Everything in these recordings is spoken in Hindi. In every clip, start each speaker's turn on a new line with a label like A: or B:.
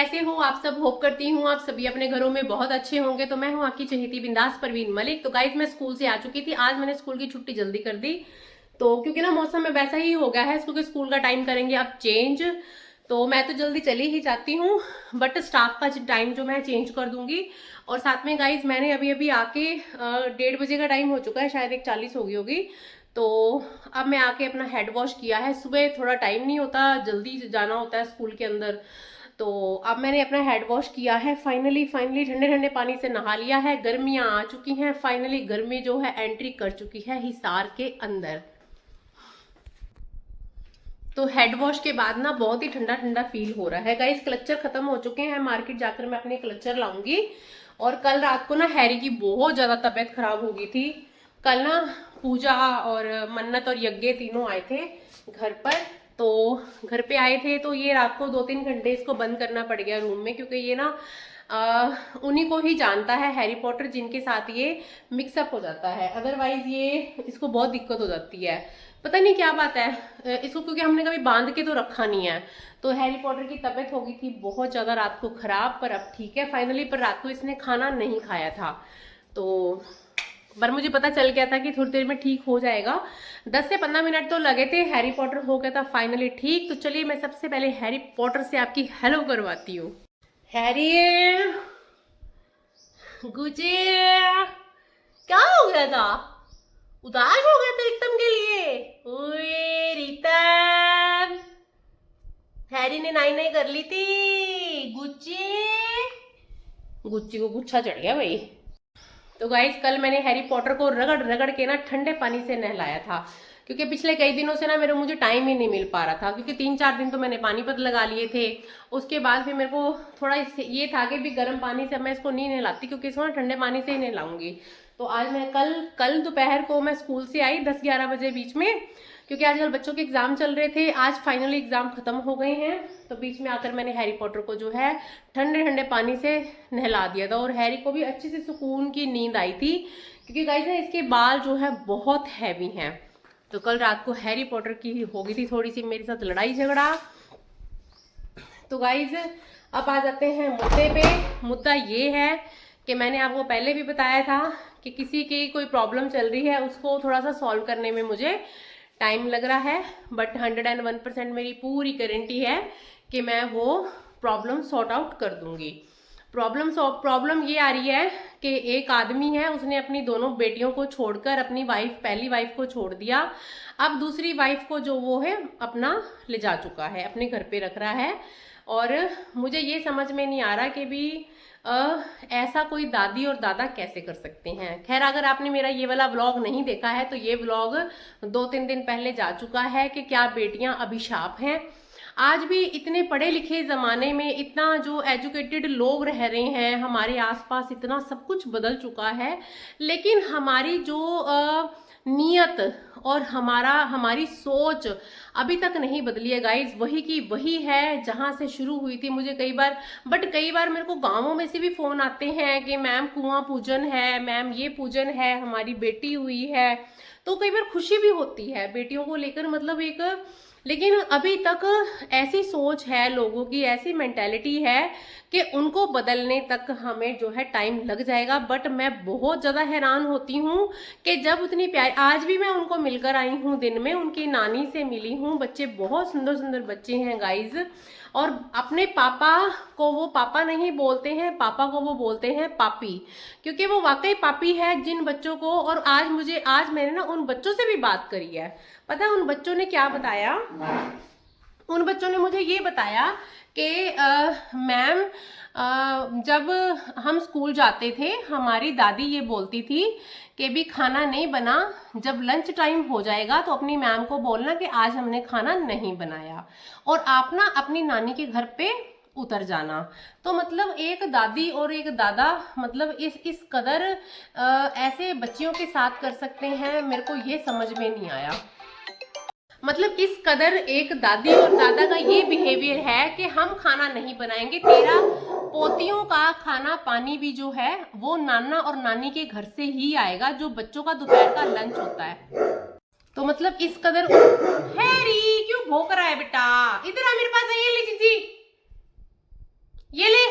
A: कैसे हो आप सब? होप करती हूँ आप सभी अपने घरों में बहुत अच्छे होंगे। तो मैं हूँ आपकी चहेती बिंदास परवीन मलिक। तो गाइज मैं स्कूल से आ चुकी थी। आज मैंने स्कूल की छुट्टी जल्दी कर दी, तो क्योंकि ना मौसम में वैसा ही हो गया है, क्योंकि स्कूल का टाइम करेंगे अब चेंज। तो मैं तो जल्दी चली ही जाती हूँ, बट स्टाफ का टाइम जो मैं चेंज कर दूंगी। और साथ में गाइज मैंने अभी अभी आके 1:30 बजे का टाइम हो चुका है, शायद 1:40 हो गई होगी। तो अब मैं आके अपना हेड वॉश किया है। सुबह थोड़ा टाइम नहीं होता, जल्दी जाना होता है स्कूल के अंदर। तो अब मैंने अपना हेड वॉश किया है। फाइनली फाइनली ठंडे ठंडे पानी से नहा लिया है। गर्मियां आ चुकी हैं, फाइनली गर्मी जो है एंट्री कर चुकी है हिसार के अंदर। तो हेड वॉश के बाद ना बहुत ही ठंडा ठंडा फील हो रहा है। गाइस क्लचर खत्म हो चुके हैं, मार्केट जाकर मैं अपने क्लचर लाऊंगी। और कल रात को ना हैरी की बहुत ज्यादा तबीयत खराब हो गई थी। कल ना पूजा और मन्नत और यज्ञ तीनों आए थे घर पर। तो घर पे आए थे तो ये रात को 2-3 घंटे इसको बंद करना पड़ गया रूम में, क्योंकि ये ना उन्हीं को ही जानता है हैरी पॉटर जिनके साथ ये मिक्सअप हो जाता है। अदरवाइज ये इसको बहुत दिक्कत हो जाती है, पता नहीं क्या बात है इसको, क्योंकि हमने कभी बांध के तो रखा नहीं है। तो हैरी पॉटर की तबीयत हो गई थी बहुत ज्यादा रात को खराब, पर अब ठीक है फाइनली। पर रात को इसने खाना नहीं खाया था, तो पर मुझे पता चल गया था कि थोड़ी देर में ठीक हो जाएगा। 10 से 15 मिनट तो लगे थे, हैरी पॉटर हो गया था फाइनली ठीक। तो चलिए मैं सबसे पहले हैरी पॉटर से आपकी हेलो करवाती हूँ। हैरी गुजे, क्या हो गया था? उदास हो गया था एकदम के लिए? ओए रीता, हैरी ने नाई नाई कर ली थी। गुच्ची गुच्ची को गुच्छा चढ़ गया भाई। तो गाइस कल मैंने हैरी पॉटर को रगड़ रगड़ के ना ठंडे पानी से नहलाया था, क्योंकि पिछले कई दिनों से ना मुझे टाइम ही नहीं मिल पा रहा था, क्योंकि 3-4 दिन तो मैंने पानीपत लगा लिए थे। उसके बाद फिर मेरे को थोड़ा ये था कि भी गर्म पानी से मैं इसको नहीं नहलाती, क्योंकि इसको ना ठंडे पानी से ही नहलाऊंगी। तो आज मैं कल दोपहर को मैं स्कूल से आई 10-11 बजे बीच में, क्योंकि आजकल बच्चों के एग्जाम चल रहे थे। आज फाइनली एग्जाम खत्म हो गए हैं, तो बीच में आकर मैंने हैरी पॉटर को जो है ठंडे ठंडे पानी से नहला दिया था। और हैरी को भी अच्छी सी सुकून की नींद आई थी, क्योंकि गाइस ना इसके बाल जो है बहुत हैवी हैं। तो कल रात को हैरी पॉटर की हो गई थी थोड़ी सी मेरे साथ लड़ाई झगड़ा। तो गाइज अब आ जाते हैं मुद्दे पे। मुद्दा ये है कि मैंने आपको पहले भी बताया था कि किसी की कोई प्रॉब्लम चल रही है, उसको थोड़ा सा सॉल्व करने में मुझे टाइम लग रहा है, बट 101% मेरी पूरी गारंटी है कि मैं वो प्रॉब्लम सॉर्ट आउट कर दूंगी। प्रॉब्लम ये आ रही है कि एक आदमी है, उसने अपनी दोनों बेटियों को छोड़कर अपनी पहली वाइफ को छोड़ दिया। अब दूसरी वाइफ को जो वो है अपना ले जा चुका है, अपने घर पे रख रहा है। और मुझे ये समझ में नहीं आ रहा कि भी ऐसा कोई दादी और दादा कैसे कर सकते हैं। खैर अगर आपने मेरा ये वाला व्लॉग नहीं देखा है तो ये व्लॉग 2-3 दिन पहले जा चुका है कि क्या बेटियां अभिशाप हैं। आज भी इतने पढ़े लिखे जमाने में इतना जो एजुकेटेड लोग रह रहे हैं हमारे आसपास, इतना सब कुछ बदल चुका है, लेकिन हमारी जो नियत और हमारी सोच अभी तक नहीं बदली है गाइज। वही की वही है जहां से शुरू हुई थी। मुझे कई बार मेरे को गांवों में से भी फोन आते हैं कि मैम कुआं पूजन है, मैम ये पूजन है, हमारी बेटी हुई है। तो कई बार खुशी भी होती है बेटियों को लेकर, मतलब एक, लेकिन अभी तक ऐसी सोच है लोगों की, ऐसी मेंटेलिटी है कि उनको बदलने तक हमें जो है टाइम लग जाएगा। बट मैं बहुत ज़्यादा हैरान होती हूँ कि जब उतनी प्यारी, आज भी मैं उनको मिलकर आई हूँ, दिन में उनकी नानी से मिली हूँ। बच्चे बहुत सुंदर सुंदर बच्चे हैं गाइज, और अपने पापा को वो पापा नहीं बोलते हैं, पापा को वो बोलते हैं पापी, क्योंकि वो वाकई पापी है जिन बच्चों को। और आज मैंने ना उन बच्चों से भी बात करी है। पता है उन बच्चों ने क्या बताया? उन बच्चों ने मुझे ये बताया कि मैम जब हम स्कूल जाते थे हमारी दादी ये बोलती थी कि भी खाना नहीं बना, जब लंच टाइम हो जाएगा तो अपनी मैम को बोलना कि आज हमने खाना नहीं बनाया, और आप ना अपनी नानी के घर पे उतर जाना। तो मतलब एक दादी और एक दादा मतलब इस कदर ऐसे बच्चियों के साथ कर सकते हैं, मेरे को ये समझ में नहीं आया। मतलब इस कदर एक दादी और दादा का ये बिहेवियर है कि हम खाना नहीं बनाएंगे, तेरा पोतियों का खाना पानी भी जो है वो नाना और नानी के घर से ही आएगा, जो बच्चों का दोपहर का लंच होता है। तो मतलब इस कदर। हैरी क्यों भौंक रहा है बेटा? इधर आ मेरे पास, आइए ले जीजी, ये ले।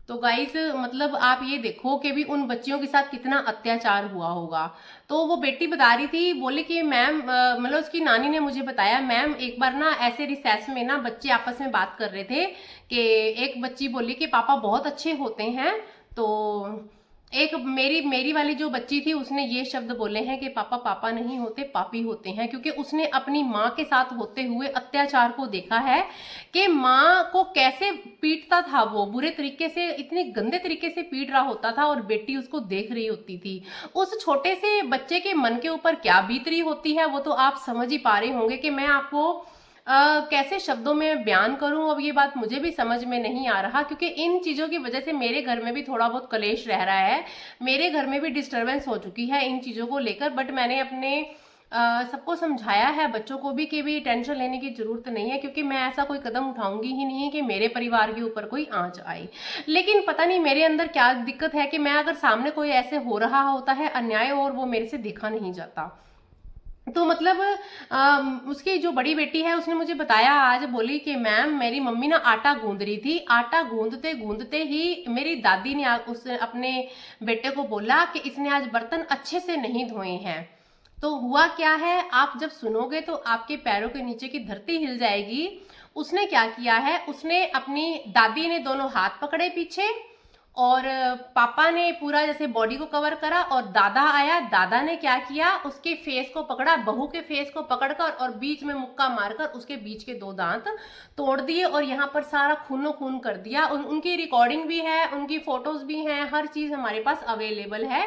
A: तो गाइस मतलब आप ये देखो कि भी उन बच्चियों के साथ कितना अत्याचार हुआ होगा। तो वो बेटी बता रही थी, बोले कि मैम मतलब उसकी नानी ने मुझे बताया, मैम एक बार ना ऐसे रिसेस में ना बच्चे आपस में बात कर रहे थे कि एक बच्ची बोली कि पापा बहुत अच्छे होते हैं, तो एक मेरी मेरी वाली जो बच्ची थी उसने ये शब्द बोले हैं कि पापा पापा नहीं होते, पापी होते हैं, क्योंकि उसने अपनी माँ के साथ होते हुए अत्याचार को देखा है कि माँ को कैसे पीटता था, वो बुरे तरीके से, इतने गंदे तरीके से पीट रहा होता था और बेटी उसको देख रही होती थी। उस छोटे से बच्चे के मन के ऊपर क्या बीत रही होती है वो तो आप समझ ही पा रहे होंगे कि मैं आपको कैसे शब्दों में बयान करूं। अब ये बात मुझे भी समझ में नहीं आ रहा, क्योंकि इन चीज़ों की वजह से मेरे घर में भी थोड़ा बहुत कलेश रह रहा है, मेरे घर में भी डिस्टरबेंस हो चुकी है इन चीज़ों को लेकर। बट मैंने अपने सबको समझाया है, बच्चों को भी, कि भी टेंशन लेने की जरूरत नहीं है, क्योंकि मैं ऐसा कोई कदम उठाऊंगी ही नहीं है कि मेरे परिवार के ऊपर कोई आंच आए। लेकिन पता नहीं मेरे अंदर क्या दिक्कत है कि मैं अगर सामने कोई ऐसे हो रहा होता है अन्याय और वो मेरे से देखा नहीं जाता। तो मतलब उसकी जो बड़ी बेटी है उसने मुझे बताया आज, बोली कि मैम मेरी मम्मी ना आटा गूंद रही थी, आटा गूंदते गूंदते ही मेरी दादी ने उसने अपने बेटे को बोला कि इसने आज बर्तन अच्छे से नहीं धोए हैं। तो हुआ क्या है, आप जब सुनोगे तो आपके पैरों के नीचे की धरती हिल जाएगी। उसने क्या किया है, उसने अपनी दादी ने दोनों हाथ पकड़े पीछे और पापा ने पूरा जैसे बॉडी को कवर करा, और दादा आया, दादा ने क्या किया, उसके फेस को पकड़ा, बहू के फेस को पकड़कर और बीच में मुक्का मारकर उसके बीच के 2 दांत तोड़ दिए और यहाँ पर सारा खूनो खून कर दिया। उनकी रिकॉर्डिंग भी है, उनकी फोटोज भी हैं, हर चीज हमारे पास अवेलेबल है।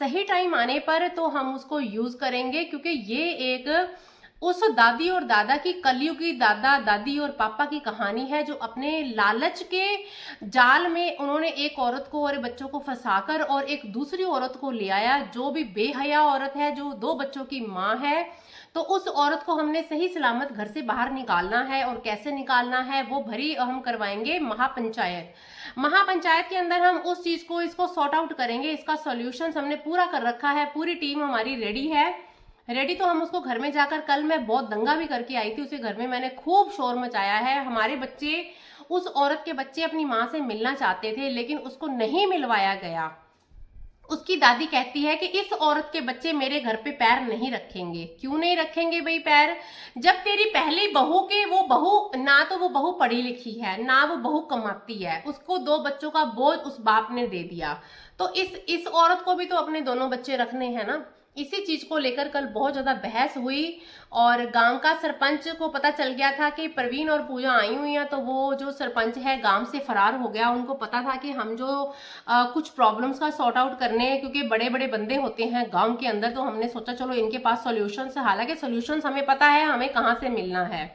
A: सही टाइम आने पर तो हम उसको यूज करेंगे, क्योंकि ये एक उस दादी और दादा की, कलयुगी दादा दादी और पापा की कहानी है, जो अपने लालच के जाल में उन्होंने एक औरत को और बच्चों को फंसाकर और एक दूसरी औरत को ले आया, जो भी बेहया औरत है, जो 2 बच्चों की माँ है। तो उस औरत को हमने सही सलामत घर से बाहर निकालना है, और कैसे निकालना है वो भरी हम करवाएंगे महापंचायत। महापंचायत के अंदर हम उस चीज को, इसको सॉर्ट आउट करेंगे, इसका सॉल्यूशन हमने पूरा कर रखा है, पूरी टीम हमारी रेडी है। रेडी तो हम उसको घर में जाकर, कल मैं बहुत दंगा भी करके आई थी, उसे घर में मैंने खूब शोर मचाया है। हमारे बच्चे, उस औरत के बच्चे अपनी माँ से मिलना चाहते थे लेकिन उसको नहीं मिलवाया गया। उसकी दादी कहती है कि इस औरत के बच्चे मेरे घर पे पैर नहीं रखेंगे। क्यों नहीं रखेंगे भाई पैर, जब तेरी पहली बहू के, वो बहू ना तो वो बहू पढ़ी लिखी है, ना वो बहू कमाती है, उसको 2 बच्चों का बोझ उस बाप ने दे दिया। तो इस औरत को भी तो अपने दोनों बच्चे रखने हैं ना। इसी चीज को लेकर कल बहुत ज्यादा बहस हुई, और गांव का सरपंच को पता चल गया था कि प्रवीण और पूजा आई हुई हैं, तो वो जो सरपंच है गांव से फरार हो गया। उनको पता था कि हम जो कुछ प्रॉब्लम्स का सॉर्ट आउट करने हैं, क्योंकि बड़े बड़े बंदे होते हैं गांव के अंदर, तो हमने सोचा चलो इनके पास सॉल्यूशंस है। हालांकि सॉल्यूशंस हमें पता है हमें कहाँ से मिलना है,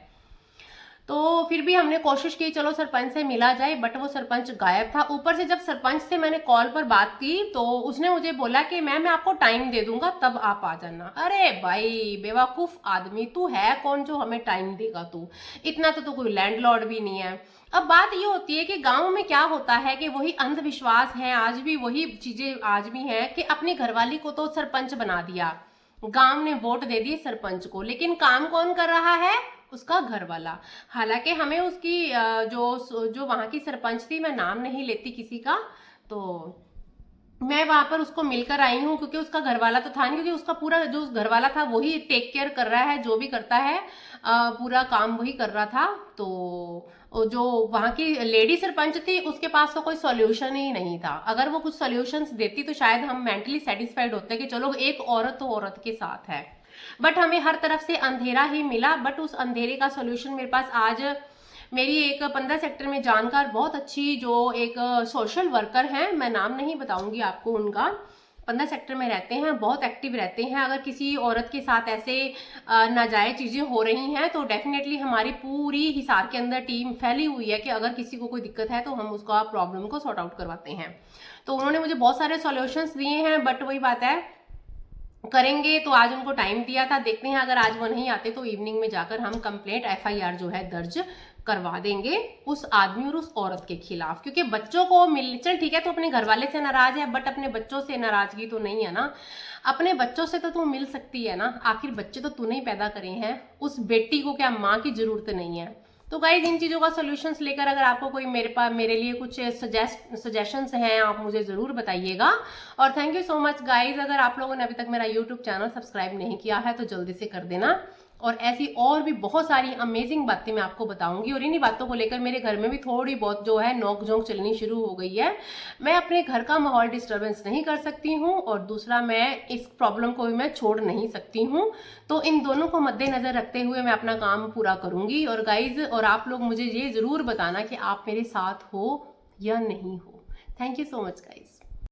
A: तो फिर भी हमने कोशिश की चलो सरपंच से मिला जाए, बट वो सरपंच गायब था। ऊपर से जब सरपंच से मैंने कॉल पर बात की तो उसने मुझे बोला कि मैं आपको टाइम दे दूंगा तब आप आ जाना। अरे भाई बेवकूफ आदमी, तू है कौन जो हमें टाइम देगा, तू इतना तो कोई लैंडलॉर्ड भी नहीं है। अब बात ये होती है कि गांव में क्या होता है कि वही अंधविश्वास है, आज भी वही चीजें आज भी हैं कि अपनी घरवाली को तो सरपंच बना दिया, गांव ने वोट दे दिए सरपंच को, लेकिन काम कौन कर रहा है, उसका घर वाला। हालांकि हमें उसकी जो जो वहां की सरपंच थी, मैं नाम नहीं लेती किसी का, तो मैं वहां पर उसको मिलकर आई हूँ, क्योंकि उसका घरवाला तो था नहीं, क्योंकि उसका पूरा जो घरवाला था वही टेक केयर कर रहा है, जो भी करता है पूरा काम वही कर रहा था। तो जो वहां की लेडी सरपंच थी उसके पास तो कोई सॉल्यूशन ही नहीं था। अगर वो कुछ सॉल्यूशंस देती तो शायद हम मेंटली सेटिस्फाइड होते कि चलो एक औरत तो औरत के साथ है, बट हमें हर तरफ से अंधेरा ही मिला। बट उस अंधेरे का सॉल्यूशन मेरे पास आज मेरी एक 15 सेक्टर में जानकार बहुत अच्छी जो एक सोशल वर्कर हैं, मैं नाम नहीं बताऊंगी आपको उनका, 15 सेक्टर में रहते हैं, बहुत एक्टिव रहते हैं। अगर किसी औरत के साथ ऐसे नाजायज चीजें हो रही हैं तो डेफिनेटली हमारी पूरी हिसार के अंदर टीम फैली हुई है कि अगर किसी को कोई दिक्कत है तो हम उसका प्रॉब्लम को सॉर्ट आउट करवाते हैं। तो उन्होंने मुझे बहुत सारे सॉल्यूशंस दिए हैं, बट वही बात है करेंगे। तो आज उनको टाइम दिया था, देखते हैं अगर आज वो नहीं आते तो इवनिंग में जाकर हम कंप्लेंट FIR जो है दर्ज करवा देंगे उस आदमी और उस औरत के खिलाफ। क्योंकि बच्चों को मिल, चल ठीक है तो अपने घर वाले से नाराज है, बट अपने बच्चों से नाराजगी तो नहीं है ना। अपने बच्चों से तो तू मिल सकती है ना, आखिर बच्चे तो तूने ही पैदा करे हैं। उस बेटी को क्या माँ की जरूरत नहीं है, तो गाइज इन चीज़ों का सोल्यूशंस लेकर अगर आपको कोई मेरे लिए कुछ सजेशंस हैं आप मुझे ज़रूर बताइएगा। और thank you so much guys, अगर आप लोगों ने अभी तक मेरा यूट्यूब चैनल सब्सक्राइब नहीं किया है तो जल्दी से कर देना। और ऐसी और भी बहुत सारी अमेजिंग बातें मैं आपको बताऊंगी, और इन्हीं बातों को लेकर मेरे घर में भी थोड़ी बहुत जो है नोक झोंक चलनी शुरू हो गई है। मैं अपने घर का माहौल डिस्टर्बेंस नहीं कर सकती हूँ, और दूसरा मैं इस प्रॉब्लम को भी मैं छोड़ नहीं सकती हूँ। तो इन दोनों को मद्देनजर रखते हुए मैं अपना काम पूरा करूंगी। और गाइज, और आप लोग मुझे ये जरूर बताना कि आप मेरे साथ हो या नहीं हो। Thank you so much guys.